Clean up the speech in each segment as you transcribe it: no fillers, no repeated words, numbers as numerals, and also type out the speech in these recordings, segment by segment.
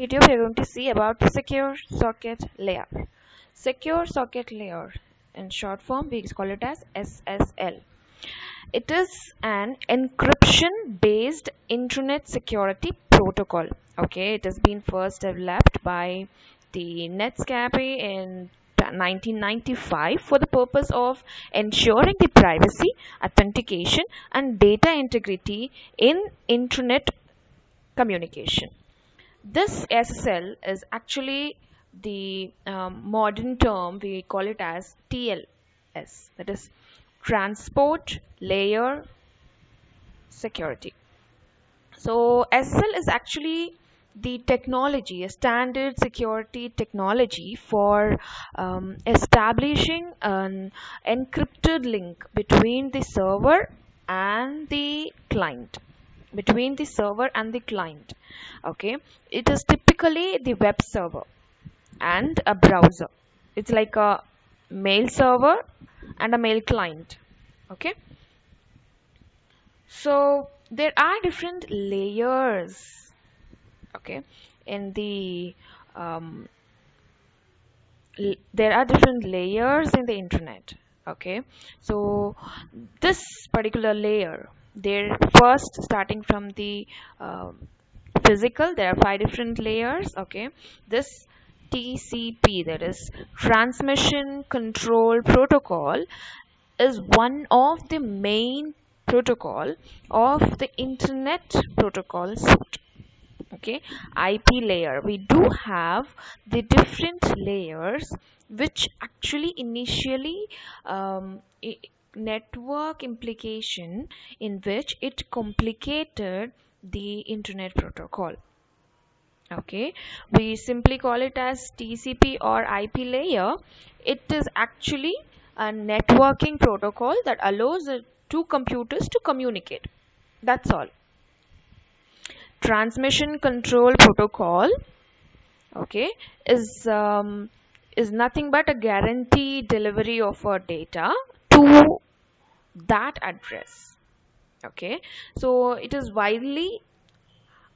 Video we are going to see about the secure socket layer. Secure socket layer, in short form we call it as SSL. It is an encryption based internet security protocol. Okay, it has been first developed by the Netscape in 1995 for the purpose of ensuring the privacy, authentication and data integrity in internet communication. This SSL is actually the modern term, we call it as TLS, that is Transport Layer Security. So SSL is actually the technology, a standard security technology for establishing an encrypted link between the server and the client. Okay, it is typically the web server and a browser. It's like a mail server and a mail client. Okay, so there are different layers. Okay, in the um, there are different layers in the internet. Okay, so this particular layer, they're first starting from the physical, there are 5 different layers. Okay, this TCP, that is transmission control protocol, is one of the main protocol of the internet protocol suite. Okay, IP layer, we do have the different layers which actually initially network implication in which it complicated the internet protocol. Okay, we simply call it as TCP or IP layer. It is actually a networking protocol that allows two computers to communicate. That's all. Transmission control protocol, okay, is nothing but a guarantee delivery of our data to that address. Okay, so it is widely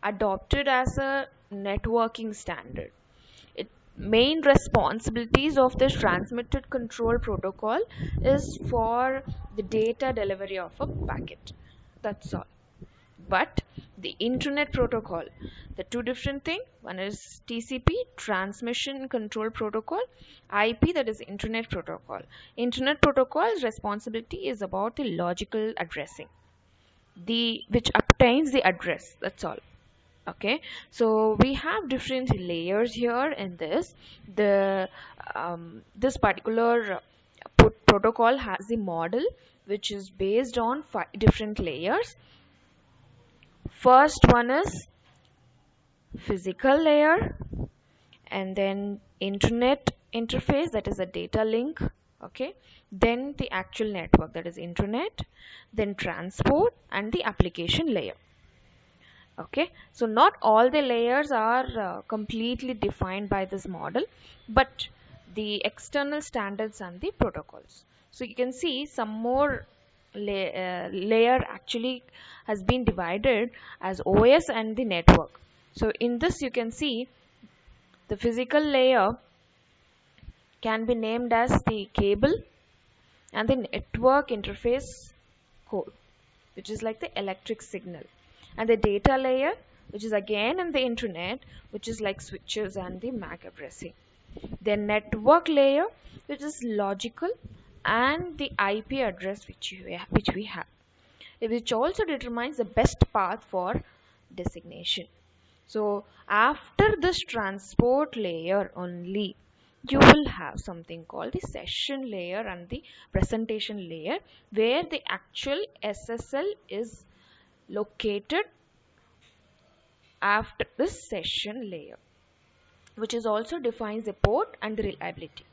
adopted as a networking standard. It main responsibilities of this transmitted control protocol is for the data delivery of a packet. That's all. But the internet protocol, the two different thing, one is TCP, transmission control protocol, IP, that is internet protocol. Internet protocol's responsibility is about the logical addressing, the which obtains the address. That's all. Okay, so we have different layers here in this. The this particular protocol has the model which is based on 5 different layers. First one is physical layer, and then internet interface, that is a data link. Okay, then the actual network, that is internet, then transport and the application layer. Okay, so not all the layers are completely defined by this model, but the external standards and the protocols. So you can see some more layer actually has been divided as OS and the network. So in this you can see the physical layer can be named as the cable, and the network interface code, which is like the electric signal, and the data layer, which is again in the internet, which is like switches and the MAC addressing. Then network layer, which is logical, and the IP address which we have, which also determines the best path for designation. So after this transport layer only, you will have something called the session layer and the presentation layer, where the actual SSL is located after this session layer, which is also defines the port and the reliability.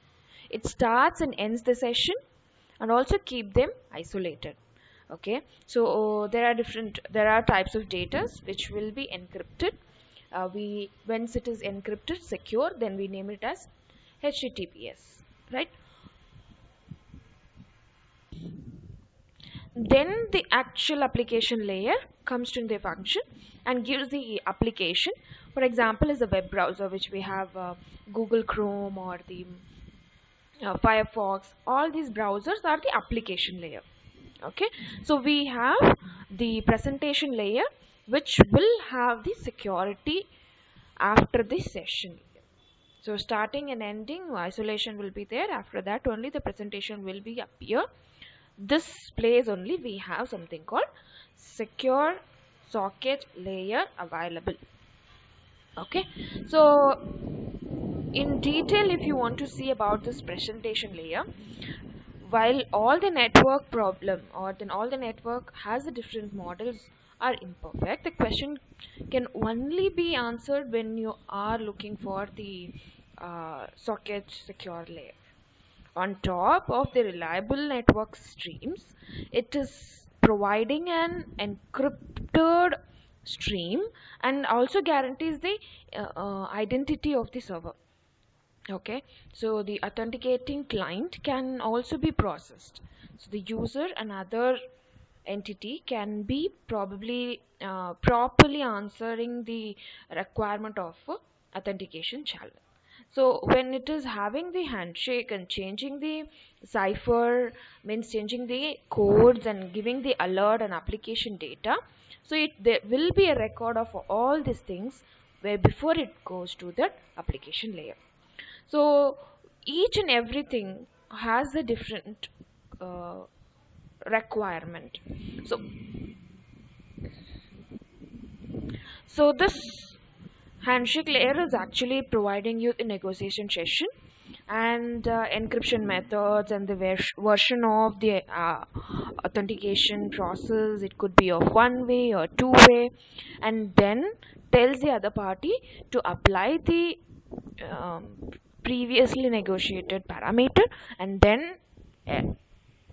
It starts and ends the session and also keep them isolated. Okay, so there are types of data which will be encrypted. We once it is encrypted secure, then we name it as HTTPS, right? Then the actual application layer comes to the function and gives the application For example, is a web browser, which we have Google Chrome or the Firefox. All these browsers are the application layer. Okay, so we have the presentation layer, which will have the security after the session. So starting and ending isolation will be there. After that only the presentation will be appear. This place only we have something called secure socket layer available. Okay, so in detail, if you want to see about this presentation layer, while all the network problem or then all the network has the different models are imperfect, the question can only be answered when you are looking for the socket secure layer. On top of the reliable network streams, it is providing an encrypted stream and also guarantees the identity of the server. Okay, so the authenticating client can also be processed, so the user and other entity can be probably properly answering the requirement of authentication channel. So when it is having the handshake and changing the cipher, means changing the codes and giving the alert and application data, so there will be a record of all these things where before it goes to the application layer. So each and everything has a different uh, requirement. So this handshake layer is actually providing you the negotiation session and encryption methods and the version of the authentication process. It could be of one way or two way, and then tells the other party to apply the previously negotiated parameter, and then uh,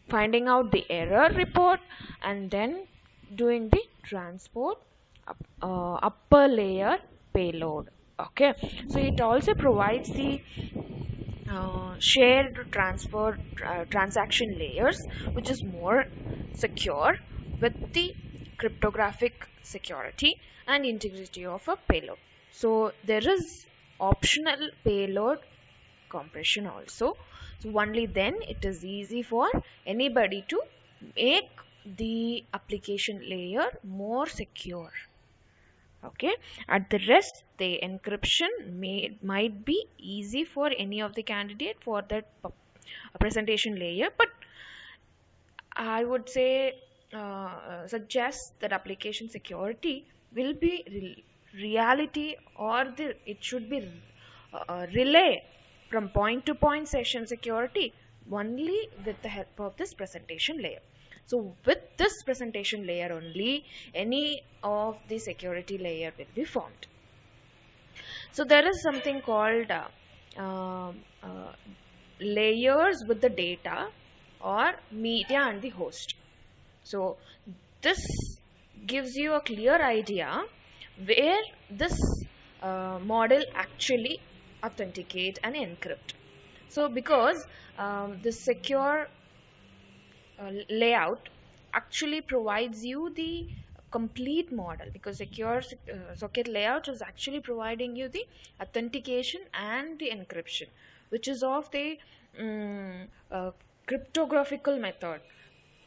finding out the error report, and then doing the transport upper layer payload. Okay, so it also provides the shared transfer transaction layers, which is more secure with the cryptographic security and integrity of a payload. So there is optional payload compression also. So only then it is easy for anybody to make the application layer more secure. Okay, at the rest the encryption might be easy for any of the candidate for that presentation layer, but I would say suggest that application security will be reality, or it should be relay from point to point session security only with the help of this presentation layer. So with this presentation layer only, any of the security layer will be formed. So there is something called layers with the data or media and the host. So this gives you a clear idea where this model actually authenticate and encrypt. So because the secure layout actually provides you the complete model, because secure socket layout is actually providing you the authentication and the encryption, which is of the cryptographical method,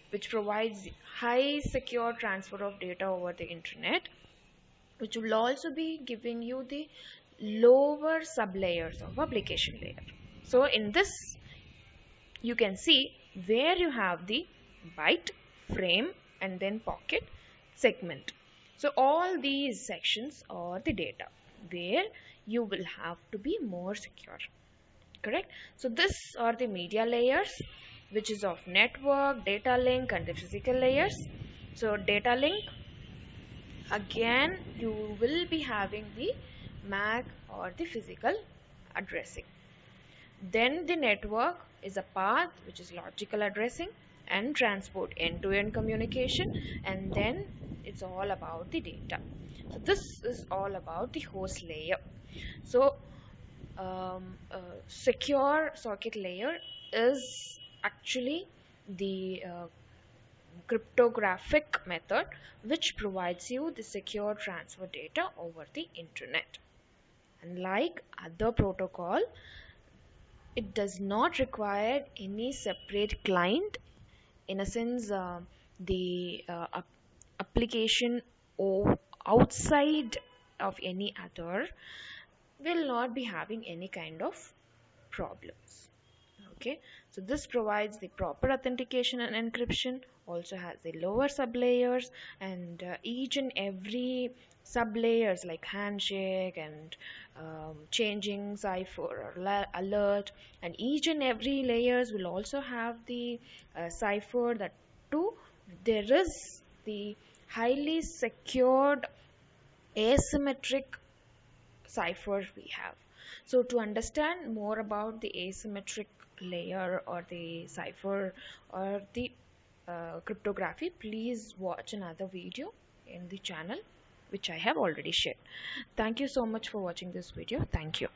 which provides high secure transfer of data over the internet, which will also be giving you the lower sublayers of application layer. So in this you can see where you have the byte, frame, and then pocket, segment. So all these sections are the data where you will have to be more secure. Correct? So this are the media layers, which is of network, data link, and the physical layers. So data link, again you will be having the MAC or the physical addressing. Then the network is a path, which is logical addressing and transport, end-to-end communication, and then it's all about the data. So this is all about the host layer. So secure socket layer is actually the cryptographic method which provides you the secure transfer data over the internet. And like other protocol, it does not require any separate client. In a sense, the application outside of any other will not be having any kind of problems. Okay, so this provides the proper authentication and encryption, also has the lower sublayers, and each and every sublayers like handshake and changing cipher or alert, and each and every layers will also have the cipher. That too, there is the highly secured asymmetric cipher we have. So to understand more about the asymmetric layer or the cipher or the cryptography, please watch another video in the channel which I have already shared. Thank you so much for watching this video. Thank you.